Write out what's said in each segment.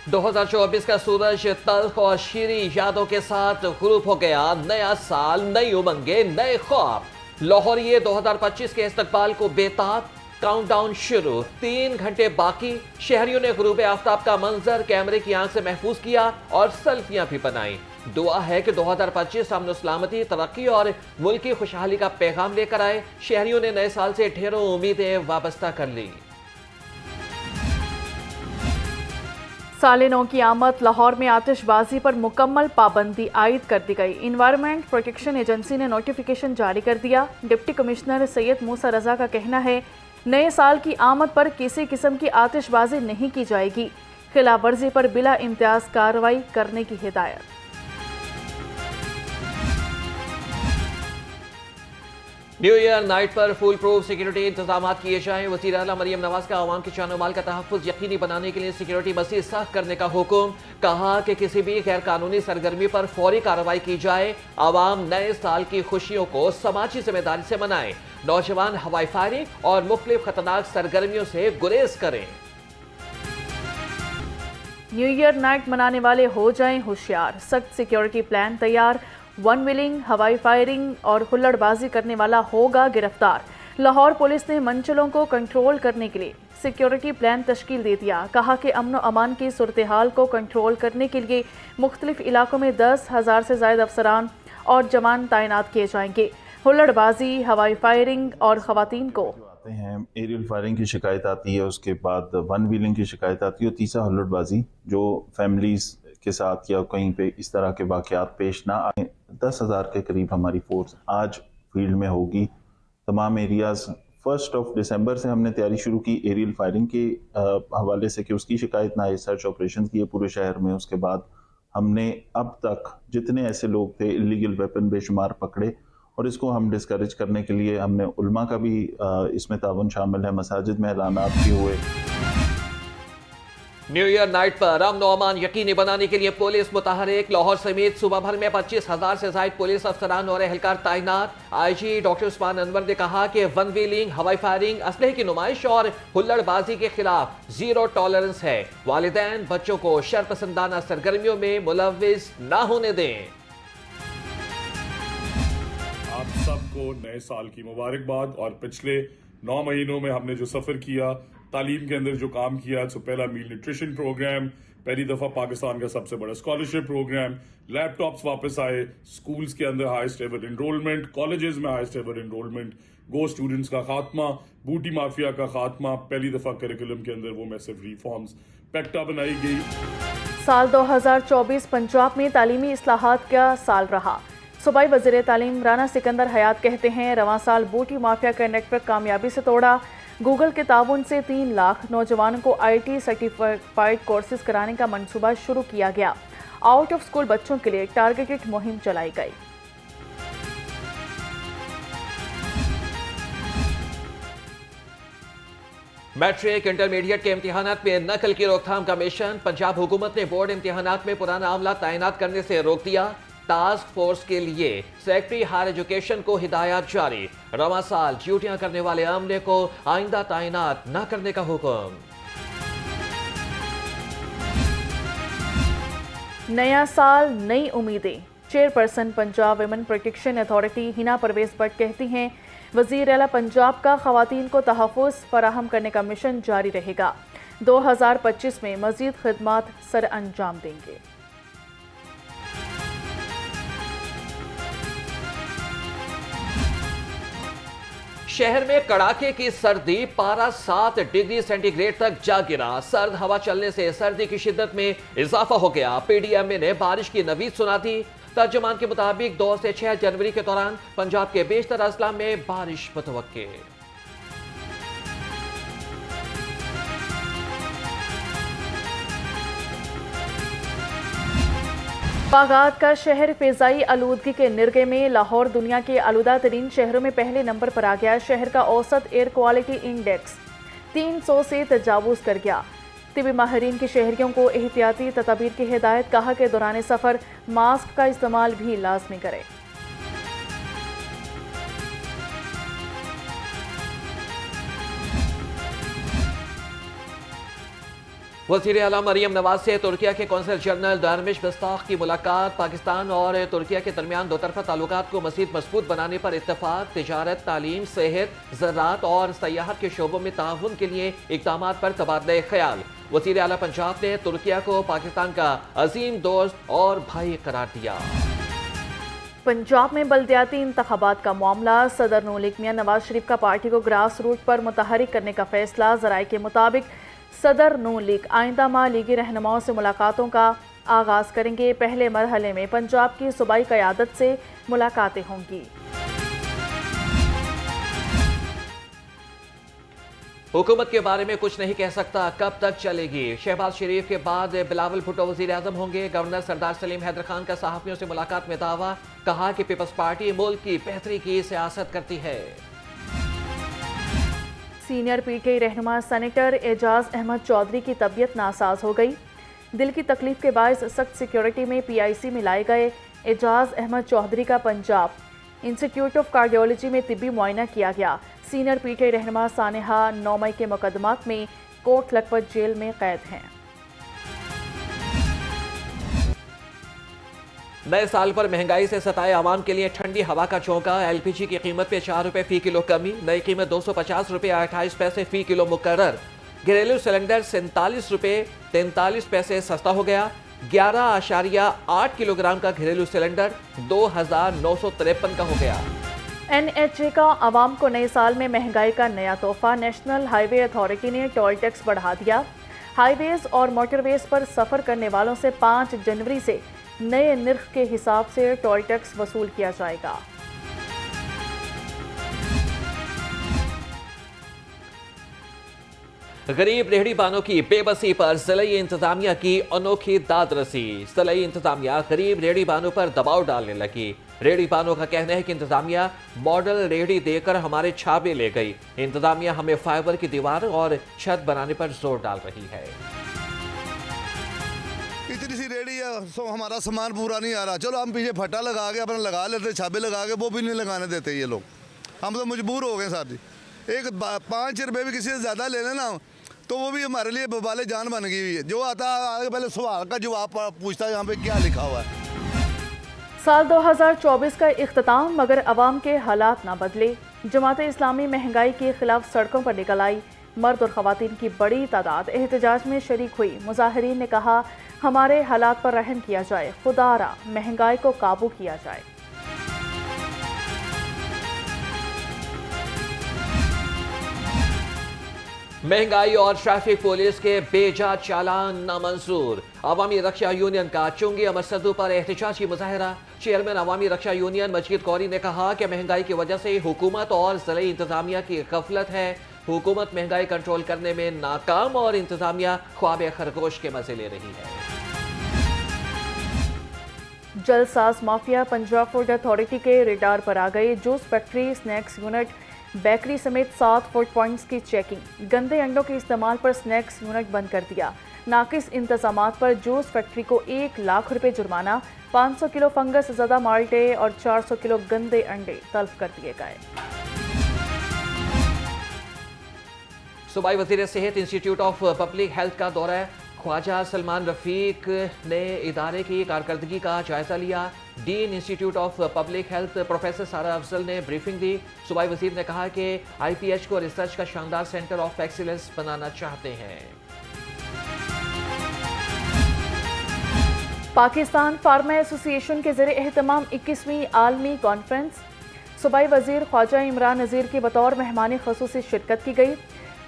2024 का सूरज तल्ख और शीरी यादों के साथ गुरूब हो गया। नया साल, नई उमंगे, नए ख्वाब। लाहौरिये 2025 के इस्तकबाल को बेताब। काउंटडाउन शुरू, 3 घंटे बाकी। शहरियों ने गुरूब आफ्ताब का मंजर कैमरे की आंख से महफूज किया और सेल्फियां भी बनाई। दुआ है कि 2025 अमन सलामती, तरक्की और मुल्क की खुशहाली का पैगाम लेकर आए। शहरियों ने नए साल से ढेरों उम्मीदें वाबस्ता कर ली। साले नौ की आमद, लाहौर में आतिशबाजी पर मुकम्मल पाबंदी आयद कर दी गई। इन्वायरमेंट प्रोटेक्शन एजेंसी ने नोटिफिकेशन जारी कर दिया। डिप्टी कमिश्नर सैयद मूसा रजा का कहना है, नए साल की आमद पर किसी किस्म की आतिशबाजी नहीं की जाएगी। खिलाफ वर्जी पर बिला इम्तियाज कार्रवाई करने की हिदायत। न्यू ईयर नाइट पर फुल प्रूफ सिक्योरिटी इंतजाम किए जाएं। वज़ीर आला मरियम नवाज का अवाम के जान माल का तहफ़्फ़ुज़ यकीनी बनाने के लिए सिक्योरिटी मज़ीद सख्त करने का हुक्म। कहा कि किसी भी गैर कानूनी सरगर्मी पर फौरी कार्रवाई की जाए। आवाम नए साल की खुशियों को समाजी जिम्मेदारी से मनाएं। नौजवान हवाई फायरिंग और मुख्तलिफ खतरनाक सरगर्मियों से गुरेज करें। न्यू ईयर नाइट मनाने वाले हो जाएं होशियार। सख्त सिक्योरिटी प्लान तैयार। वन व्हीलिंग, हवाई फायरिंग और हुल्लड़बाजी करने वाला होगा गिरफ्तार। लाहौर पुलिस ने मंचलों को कंट्रोल करने के लिए सिक्योरिटी प्लान तश्कील दे दिया। कहा कि अमन अमान की सूरत हाल को कंट्रोल करने के लिए मुख्तलिफ इलाकों में 10,000 से ज़ायद अफसरान और जवान तैनात किए जाएंगे। हुल्लड़बाजी, हवाई फायरिंग और खवातीन को हैं, एरियल फायरिंग की शिकायत आती है, उसके बाद वन व्हीलिंग की शिकायत आती है और तीसरा हुल्लड़बाजी, जो फैमिलीज के साथ या कहीं पे इस तरह के वाकयात पेश ना आए। 10,000 के करीब हमारी फोर्स आज फील्ड में होगी। तमाम एरियाज 1 दिसंबर से हमने तैयारी शुरू की एरियल फायरिंग के हवाले से कि उसकी शिकायत ना आए। सर्च ऑपरेशन किए पूरे शहर में। उसके बाद हमने अब तक जितने ऐसे लोग थे इलीगल वेपन बेशुमार पकड़े और इसको हम डिस्करेज करने के लिए हमने उल्मा का भी इसमें तावन शामिल है। मसाजिद में ऐलानात भी हुए। न्यू ईयर नाइट पर अमन व अमान यकीनी बनाने के लिए पुलिस मुतहरिक। लाहौर समेत सूबा भर में 25,000 से ज्यादा पुलिस अफसरान और एहलकार तैनात। IG डॉक्टर उस्मान अनवर ने कहा कि वन व्हीलिंग, हवाई फायरिंग, असलहे की नुमाइश और हुल्लड़बाजी के खिलाफ जीरो टॉलरेंस है। वालिदैन बच्चों को शरपसंदाना सरगर्मियों में मुलव्विस ना होने दें। आप सबको नए साल की मुबारकबाद। और पिछले 9 महीनों में हमने जो सफर किया, तालीम के अंदर जो काम किया, तो पहला मील न्यूट्रिशन प्रोग्राम, पहली दफा पाकिस्तान का सबसे बड़ा स्कॉलरशिप प्रोग्राम, लैपटॉप्स वापस आए, स्कूल्स के अंदर हाईएस्ट एवर एनरोलमेंट, कॉलेजेस में हाईएस्ट एवर एनरोलमेंट, गो स्टूडेंट्स का खात्मा, बूटी माफिया का खात्मा, पहली दफा करिकुलम के अंदर वो मैसिव रिफॉर्म्स, पैक्टा बनाई गई। साल 2024 पंजाब में तालीमी इस्लाहात का साल रहा। सूबाई वज़ीर तालीम राना सिकंदर हयात कहते हैं, रवां साल बूटी माफिया का नेटवर्क कामयाबी से तोड़ा। गूगल के ताउन से 3 लाख नौजवानों को IT सर्टिफाइड कोर्सेज कराने का मंसूबा शुरू किया गया। आउट ऑफ स्कूल बच्चों के लिए टारगेटेड मुहिम चलाई गई। मैट्रिक इंटरमीडिएट के इम्तिहानात में नकल की रोकथाम का मिशन। पंजाब हुकूमत ने बोर्ड इम्तिहानात में पुराना अमला तैनात करने से रोक दिया। टास्क फोर्स के लिए सेक्रेटरी हायर एजुकेशन को हिदायत जारी। रवां साल ड्यूटियां करने वाले अमले को आइंदा तैनात न करने का हुक्म। नया साल, नई उम्मीदें। Chairperson Punjab women protection authority Hina Parvez Bhatt कहती हैं, वज़ीर आला पंजाब का ख़वातीन को तहफ़्फ़ुज़ फराहम करने का मिशन जारी रहेगा। 2025 में मज़ीद खिदमात सर अंजाम देंगे। शहर में कड़ाके की सर्दी, पारा 7 डिग्री सेंटीग्रेड तक जा गिरा। सर्द हवा चलने से सर्दी की शिद्दत में इजाफा हो गया। PDMA ने बारिश की नवीद सुना दी। तर्जुमान के मुताबिक 2 से 6 जनवरी के दौरान पंजाब के बेशतर अजला में बारिश मुतवक्के। बागात का शहर फ़िज़ाई आलूदगी के निर्गे में। लाहौर दुनिया के आलूदा तरीन शहरों में पहले नंबर पर आ गया। शहर का औसत एयर क्वालिटी इंडेक्स 300 से तजावुज़ कर गया। तिबी माहिरीन की शहरियों को एहतियाती तदाबीर की हिदायत। कहा कि दौरान सफ़र मास्क का इस्तेमाल भी लाजमी करें। वज़ीर आला मरियम नवाज से तुर्किया के कौंसल जनरल दरमिश बिस्ताख की मुलाकात। पाकिस्तान और तुर्किया के दरमियान दोतरफा ताल्लुकात को मज़ीद मजबूत बनाने पर इत्तफाक। तिजारत, तालीम, सेहत, ज़राअत और सयाहत के शोबों में ताउन के लिए इक़दाम पर तबादला ख्याल। वज़ीर आला पंजाब ने तुर्किया को पाकिस्तान का अजीम दोस्त और भाई करार दिया। पंजाब में बल्दियाती इंतखाबात का मामला। सदर नून लीग मियां नवाज शरीफ का पार्टी को ग्रास रूट पर मुतहरिक करने का फैसला। ज़राए के मुताबिक सदर नून लीग आइंदा माह लीगी रहनुमाओं से मुलाकातों का आगाज़ करेंगे। पहले मरहले में पंजाब की सूबाई क़यादत से मुलाकातें होंगी। हुकूमत के बारे में कुछ नहीं कह सकता, कब तक चलेगी? शहबाज शरीफ के बाद बिलावल भुट्टो वज़ीर आज़म होंगे। गवर्नर सरदार सलीम हैदर खान का सहाफ़ियों से मुलाकात में दावा। कहा कि पीपल्स पार्टी मुल्क की बेहतरी की सियासत करती है। सीनियर पीटीआई रहनुमा सेनेटर एजाज अहमद चौधरी की तबीयत नासाज हो गई। दिल की तकलीफ के बायस सख्त सिक्योरिटी में पीआईसी में लाए गए एजाज अहमद चौधरी का पंजाब इंस्टीट्यूट ऑफ कार्डियोलॉजी में तिब्बी मुआयना किया गया। सीनियर पीटीआई रहनुमा सानेहा 9 मई के मुकदमात में कोट लखपत जेल में कैद हैं। नए साल पर महंगाई से सताए आवाम के लिए ठंडी हवा का झोंका। एलपीजी की कीमत में 4 रुपए फी किलो कमी। नई कीमत 250 रुपए 28 पैसे फी किलो मुकर्रर। घरेलू सिलेंडर 47 रुपए 43 पैसे सस्ता हो गया। 11.8 किलोग्राम का घरेलू सिलेंडर 2,953 का हो गया। NHA का आवाम को नए साल में महंगाई का नया तोहफा। नेशनल हाईवे अथॉरिटी ने टोल टैक्स बढ़ा दिया। हाईवेज और मोटरवेज पर सफर करने वालों से 5 जनवरी से नए निर्ख के हिसाब से टोल टैक्स वसूल किया जाएगा। गरीब रेहड़ी बानों की बेबसी पर ज़िलाई इंतजामिया की अनोखी दादरसी। ज़िलाई इंतजामिया गरीब रेहड़ी बानों पर दबाव डालने लगी। रेहड़ी बानों का कहना है कि इंतजामिया मॉडल रेहड़ी देकर हमारे छाबे ले गई। इंतजामिया हमें फाइबर की दीवार और छत बनाने पर जोर डाल रही है। इतनी सी रेडी है, सो हमारा सामान पूरा नहीं आ रहा। चलो हम पीछे फटा लगा के अपना लगा लेते, छाबे लगा के, वो भी नहीं लगाने देते ये लोग। हम तो मजबूर हो गए सर जी। एक 5 रुपये भी किसी से ज़्यादा ले लेना तो वो भी हमारे लिए बबाले जान बन गई हुई है। जो आता है आगे पहले सवाल का जवाब पूछता है यहाँ पे क्या लिखा हुआ है। साल 2024 का इख्तिताम, मगर अवाम के हालात ना बदले। जमात इस्लामी महंगाई के खिलाफ सड़कों पर निकल आई। मर्द और ख़वातीन की बड़ी तादाद एहतजाज में शरीक हुई। मुजाहिरीन ने कहा, हमारे हालात पर रहम किया जाए, खुदारा महंगाई को काबू किया जाए। महंगाई और ट्रैफिक पुलिस के बेजा चालान नामंजूर। अवामी रक्षा यूनियन का चुंगी अमर सद्दू पर एहतजाजी मुजाहरा। चेयरमैन अवामी रक्षा यूनियन मजीद कौरी ने कहा कि महंगाई की वजह से हुकूमत और ज़िलाई इंतजामिया की गफलत है। हुकूमत महंगाई कंट्रोल करने में नाकाम और इंतजामिया ख्वाब खरगोश के मजे ले रही है। जलसाज माफिया पंजाब फूड अथॉरिटी के रेडार पर आ गए। Juice factory, snacks unit, bakery समेत 7 फूड पॉइंट्स की चेकिंग। गंदे अंडों के इस्तेमाल पर स्नैक्स यूनिट बंद कर दिया। नाकिस इंतजामात पर जूस फैक्ट्री को 1 लाख रुपए जुर्माना। 500 किलो फंगस ज़दा माल्टे और 400 किलो गंदे अंडे तल्फ कर दिए गए। सूबाई वज़ीर सेहत इंस्टीट्यूट ऑफ पब्लिक हेल्थ का दौरा है। ख्वाजा सलमान रफीक ने इदारे की कारकर्दगी का जायजा लिया। Dean institute of public health professor सारा अफजल ने ब्रीफिंग दी। सूबाई वज़ीर ने कहा कि IPH को रिसर्च का शानदार सेंटर ऑफ एक्सीलेंस बनाना चाहते हैं। पाकिस्तान फार्मा एसोसिएशन के ज़रिए एहतमाम 21वीं आलमी कॉन्फ्रेंस। सूबाई वज़ीर ख्वाजा इमरान नज़ीर की बतौर मेहमान ख़ुसूसी शिरकत की गई।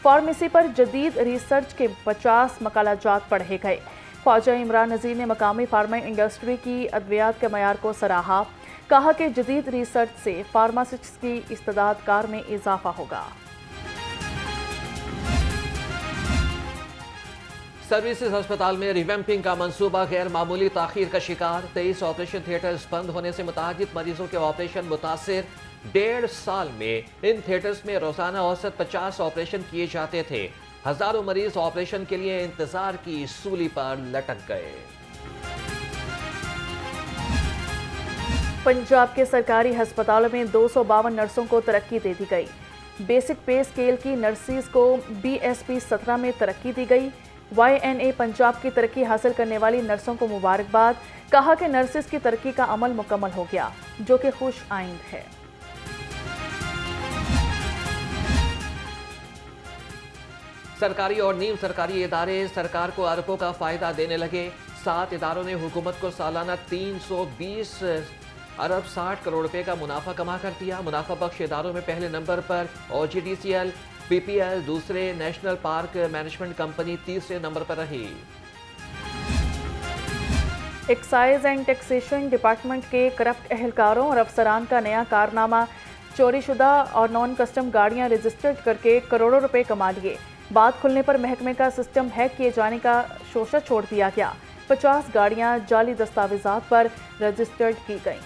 फार्मेसी पर जदीद रिसर्च के 50 मकालाजात पढ़े गए। ख्वाजा इमरान नज़ीर ने मकामी फार्मा इंडस्ट्री की अद्वियात के मयार को सराहा। कहा कि जदीद रिसर्च से फार्मासिस्ट की इस्तेदाद कार में इजाफा होगा। सर्विसेज अस्पताल में रिवैम्पिंग का मंसूबा गैर मामूली ताखीर का शिकार। 23 ऑपरेशन थिएटर्स बंद होने से मुतादिद मरीजों के ऑपरेशन मुतासिर। 1.5 साल में इन थिएटर्स में रोजाना औसत 50 ऑपरेशन किए जाते थे। हजारों मरीज ऑपरेशन के लिए इंतजार की सूली पर लटक गए। पंजाब के सरकारी अस्पतालों में 252 नर्सों को तरक्की दे दी गई। बेसिक पे स्केल की नर्सिस को BSP 17 में तरक्की दी गई। YNA पंजाब की तरक्की हासिल करने वाली नर्सों को मुबारकबाद। कहा कि नर्सिस की तरक्की का अमल मुकम्मल हो गया, जो कि खुश आइंद है। सरकारी और नीम सरकारी इदारे सरकार को अरबों का फायदा देने लगे। 7 इदारों ने हुकूमत को सालाना 320 अरब 60 करोड़ रुपए का मुनाफा कमा कर दिया। मुनाफा बख्श इदारों में पहले नंबर पर OGDCL, PPL दूसरे, नेशनल पार्क मैनेजमेंट कंपनी तीसरे नंबर पर रही। एक्साइज एंड टैक्सेशन डिपार्टमेंट के करप्ट एहलकारों और अफसरान का नया कारनामा, चोरीशुदा और नॉन कस्टम गाड़ियां रजिस्टर्ड करके करोड़ों रुपए कमा लिए। बात खुलने पर महकमे का सिस्टम हैक किए जाने का शोशा छोड़ दिया गया। 50 गाड़ियां जाली दस्तावेजात पर रजिस्टर्ड की गईं।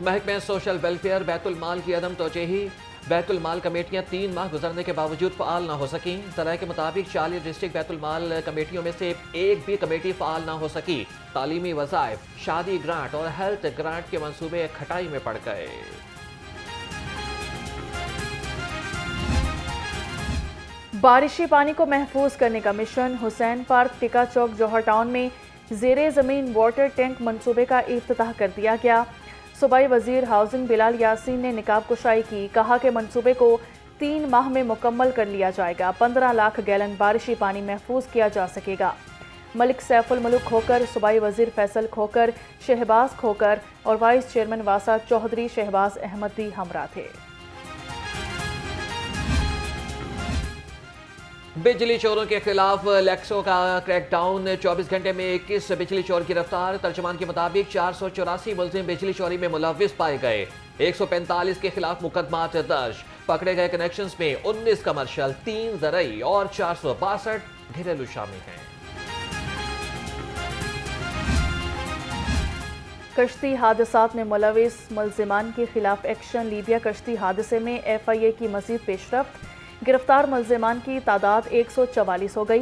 महकमे सोशल वेलफेयर बैतुल माल की अदम तोजेही। बैतुल माल कमेटियां 3 माह गुजरने के बावजूद फ़ाल न हो सकी। ज़राए के मुताबिक 40 डिस्ट्रिक्ट बैतुल माल कमेटियों में से एक भी कमेटी फ़ाल न हो सकी। तालीमी वज़ाइफ, शादी ग्रांट और हेल्थ ग्रांट के मंसूबे खटाई में पड़ गए। बारिशी पानी को महफूज करने का मिशन, हुसैन पार्क, टिका चौक, जौहर टाउन में ज़ेरे ज़मीन वाटर टैंक मंसूबे का इफ्तिताह कर दिया गया। सूबाई वजीर हाउसिंग बिलाल यासीन ने निकाब कुशाई की। कहा कि मंसूबे को 3 माह में मुकम्मल कर लिया जाएगा। 15 लाख गैलन बारिशी पानी महफूज किया जा सकेगा। मलिक सैफुल मुल्क खोकर, सूबाई वजीर फैसल खोकर, शहबाज खोकर और वाइस चेयरमैन वासा चौधरी शहबाज अहमद भी हमरा थे। बिजली चोरों के खिलाफ लैक्सो का क्रैकडाउन, 24 घंटे में 21 बिजली चोर गिरफ्तार। तर्जमान के मुताबिक 484 मुलजिम बिजली चोरी में मुलविस पाए गए। 145 के खिलाफ मुकदमा दर्ज। पकड़े गए कनेक्शंस में 19 कमर्शियल, 3 ज़रई और 462 घरेलू शामिल हैं। कश्ती हादसात में मुलविस मुलजिमान के खिलाफ एक्शन। लीबिया कश्ती हादसे में FIA की मजीद पेशरफ्त। गिरफ्तार मुलजिमान की तादाद 144 हो गई।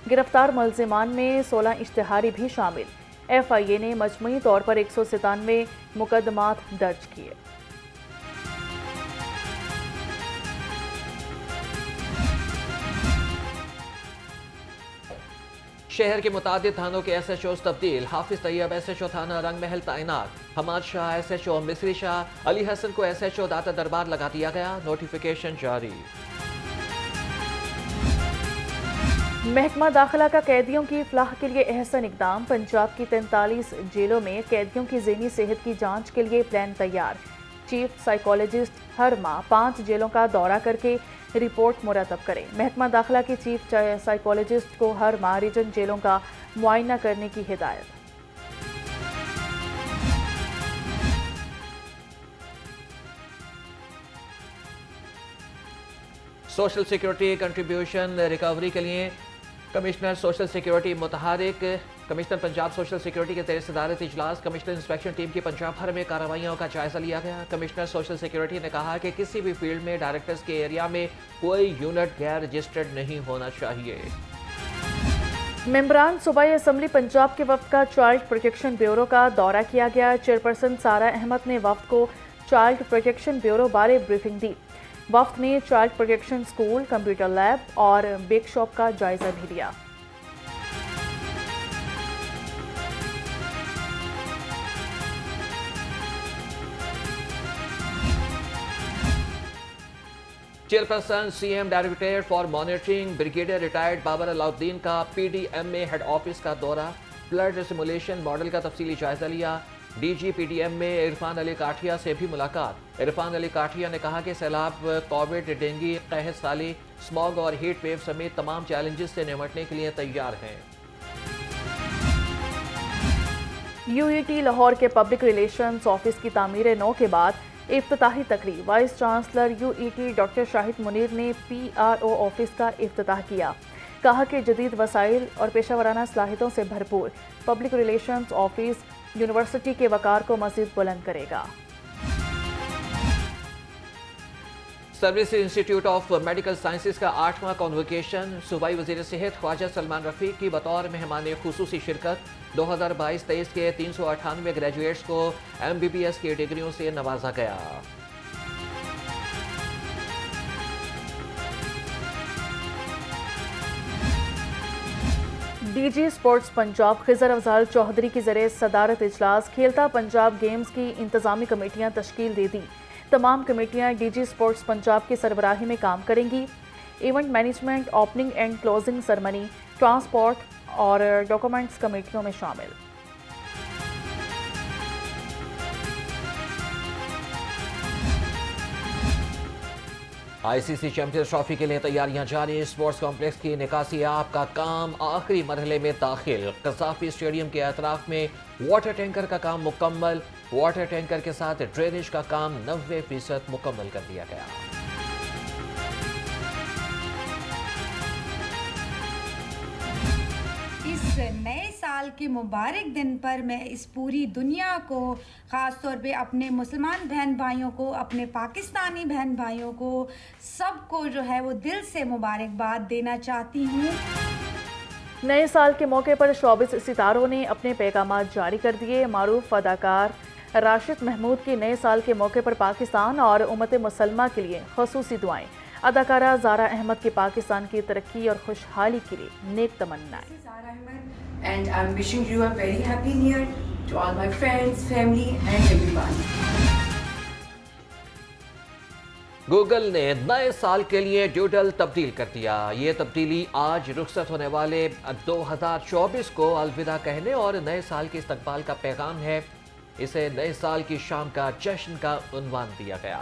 गिरफ्तार मुलजिमान में 16 इश्तिहारी भी शामिल। FIA ने मजमूई तौर पर 197 मुकदमात दर्ज किए। शहर के मुतादिद थानों के SHOs तब्दील। हाफिज तैयब SHO थाना रंग महल तैनात। हमाद शाह SHO मिस्री शाह, अली हसन को SHO दाता दरबार लगा दिया गया। नोटिफिकेशन जारी। महकमा दाखिला का कैदियों की फलाह के लिए अहसन इकदाम। पंजाब की 43 जेलों में कैदियों की ज़हनी सेहत की जांच के लिए प्लान तैयार। चीफ साइकोलॉजिस्ट हर माह 5 जेलों का दौरा करके रिपोर्ट मुरतब करें। महकमा दाखिला की चीफ साइकोलॉजिस्ट को हर माह रीजन जेलों का मुआयना करने की हिदायत। सोशल सिक्योरिटी कंट्रीब्यूशन रिकवरी के लिए कमिश्नर सोशल सिक्योरिटी मुतहरिक। कमिश्नर पंजाब सोशल सिक्योरिटी के तेज सदारत इजलास। कमिश्नर इंस्पेक्शन टीम की पंजाब भर में कार्रवाइयों का जायजा लिया गया। कमिश्नर सोशल सिक्योरिटी ने कहा कि किसी भी फील्ड में डायरेक्टर्स के एरिया में कोई यूनिट गैर रजिस्टर्ड नहीं होना चाहिए। मेंबरान सूबाई असम्बली पंजाब के वफ्द का चाइल्ड प्रोटेक्शन ब्यूरो का दौरा किया गया। चेयरपर्सन सारा अहमद ने वफ्द को चाइल्ड प्रोटेक्शन ब्यूरो बारे ब्रीफिंग दी। वफ्द ने child protection school, computer lab और बेक शॉप का जायजा भी लिया। Chairperson CM directorate for monitoring brigadier retired Babar Alauddin का PDMA हेड ऑफिस का दौरा। फ्लड सिमुलेशन मॉडल का तफसीली जायजा लिया। DG PDM में इरफान अली काठिया से भी मुलाकात। इरफान अली काठिया ने कहा कि सैलाब, कोविड, डेंगू, कहत साली, स्मॉग और हीट वेव समेत तमाम चैलेंजेस से निपटने के लिए तैयार हैं। UET लाहौर के पब्लिक रिलेशंस ऑफिस की तामीर नौ के बाद इफ्तिताही तकरीब। Vice chancellor UET doctor Shahid Munir ने PRO ऑफिस का इफ्तिताह किया। कहा कि जदीद वसाइल और पेशावराना सलाहियतों से भरपूर पब्लिक रिलेशंस ऑफिस यूनिवर्सिटी के वकार को मज़ीद बुलंद करेगा। Service institute of medical sciences का 8वां कॉन्वोकेशन। सूबाई वजीर सेहत ख्वाजा सलमान रफीक की बतौर मेहमान खुसूसी शिरकत। 2022-23 के 398 ग्रेजुएट्स को MBBS की डिग्रियों से नवाजा गया। डीजी स्पोर्ट्स पंजाब खिजर अफजाल चौधरी की ज़रिए सदारत इजलास खेलता पंजाब गेम्स की इंतज़ामी कमेटियाँ तश्कील दे दी। तमाम कमेटियाँ डीजी स्पोर्ट्स पंजाब की सरबराही में काम करेंगी। Event management, opening and closing ceremony, transport और डॉक्यूमेंट्स कमेटियों में शामिल। आईसीसी चैंपियंस ट्रॉफी के लिए तैयारियां जारी। स्पोर्ट्स कॉम्प्लेक्स की निकासी आप का काम आखिरी मरहले में दाखिल। कसाफी स्टेडियम के अतराफ में वाटर टैंकर का काम मुकम्मल। वाटर टैंकर के साथ ड्रेनेज का काम 90% मुकम्मल कर दिया गया। इस नए साल के मुबारक दिन पर मैं इस पूरी दुनिया को, ख़ास तौर पे अपने मुसलमान बहन भाइयों को, अपने पाकिस्तानी बहन भाइयों को, सबको जो है वो दिल से मुबारकबाद देना चाहती हूँ। नए साल के मौके पर शोबिस सितारों ने अपने पैगाम जारी कर दिए। मारूफ अदाकार राशिद महमूद की नए साल के मौके पर पाकिस्तान और उम्मत मुसलमा के लिए खसूसी दुआएं। अदाकारा ज़ारा अहमद की पाकिस्तान की तरक्की और खुशहाली के लिए नेक तमन्नाएं। And I'm wishing you a very happy new year to all my friends, family and everyone. Google ने नए साल के लिए डूडल तब्दील कर दिया। ये तब्दीली आज रुखसत होने वाले 2024 को अलविदा कहने और नए साल के इस्तकबाल का पैगाम है। इसे नए साल की शाम का जश्न का उन्वान दिया गया।